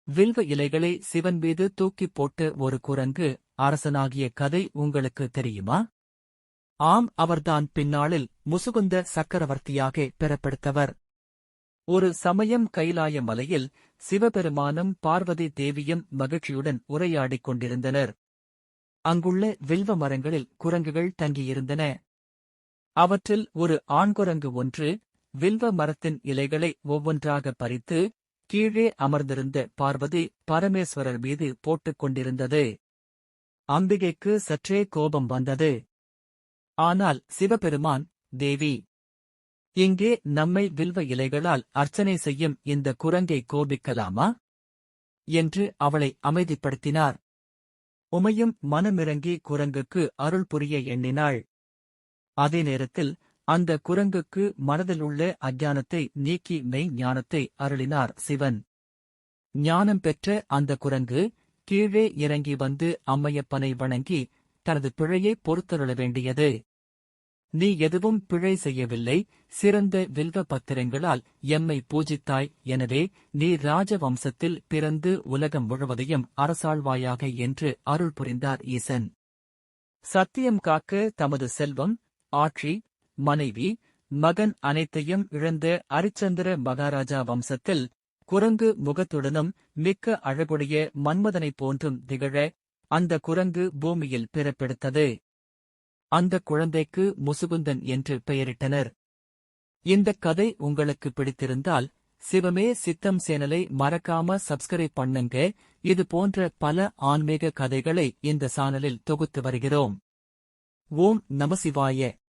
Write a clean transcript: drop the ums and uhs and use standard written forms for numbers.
வில்வ இலைகளை சிவன் மீது தூக்கிப் போட்டு ஒரு குரங்கு அரசனாகிய கதை உங்களுக்கு தெரியுமா? ஆம், அவர்தான் பின்னாளில் முசுகுந்த சக்கரவர்த்தியாக பெறப்படுத்தவர். ஒரு சமயம் கைலாய மலையில் சிவபெருமானும் பார்வதி தேவியும் மகிழ்ச்சியுடன் உரையாடிக் கொண்டிருந்தனர். அங்குள்ள வில்வ மரங்களில் குரங்குகள் தங்கியிருந்தன. அவற்றில் ஒரு ஆண்குரங்கு ஒன்று வில்வ மரத்தின் இலைகளை ஒவ்வொன்றாக பறித்து கீழே அமர்ந்திருந்த பார்வதி பரமேஸ்வரர் மீது போட்டுக் கொண்டிருந்தது. அம்பிகைக்கு சற்றே கோபம் வந்தது. ஆனால் சிவபெருமான், தேவி, இங்கே நம்மை வில்வ இலைகளால் அர்ச்சனை செய்யும் இந்த குரங்கை கோபிக்கலாமா என்று அவளை அமைதிப்படுத்தினார். உமையும் மனமிறங்கி குரங்குக்கு அருள் புரிய எண்ணினாள். அதே நேரத்தில் அந்த குரங்குக்கு மனதிலுள்ள அஞ்ஞானத்தை நீக்கி மெய் ஞானத்தை அருளினார் சிவன். ஞானம் பெற்ற அந்த குரங்கு கீழே இறங்கி வந்து அம்மையப்பனை வணங்கி தனது பிழையை பொறுத்தருள வேண்டியது. நீ எதுவும் பிழை செய்யவில்லை, சிறந்த வில்வ பத்திரங்களால் எம்மை பூஜித்தாய், எனவே நீ ராஜவம்சத்தில் பிறந்து உலகம் முழுவதையும் அரசாழ்வாயாக என்று அருள் புரிந்தார் ஈசன். சத்தியம் காக்க தமது செல்வம், ஆட்சி, மனைவி, மகன் அனைத்தையும் இழந்த அரிச்சந்திர மகாராஜா வம்சத்தில் குரங்கு முகத்துடனும் மிக்க அழகுடைய மன்மதனைப் போன்றும் திகழ அந்த குரங்கு பூமியில் பிறப்பெடுத்தது. அந்த குழந்தைக்கு முசுகுந்தன் என்று பெயரிட்டனர். இந்தக் கதை உங்களுக்கு பிடித்திருந்தால் சிவமே சித்தம் சேனலை மறக்காம சப்ஸ்கிரைப் பண்ணுங்க. இது போன்ற பல ஆன்மீக கதைகளை இந்த சேனலில் தொகுத்து வருகிறோம். ஓம் நமசிவாய.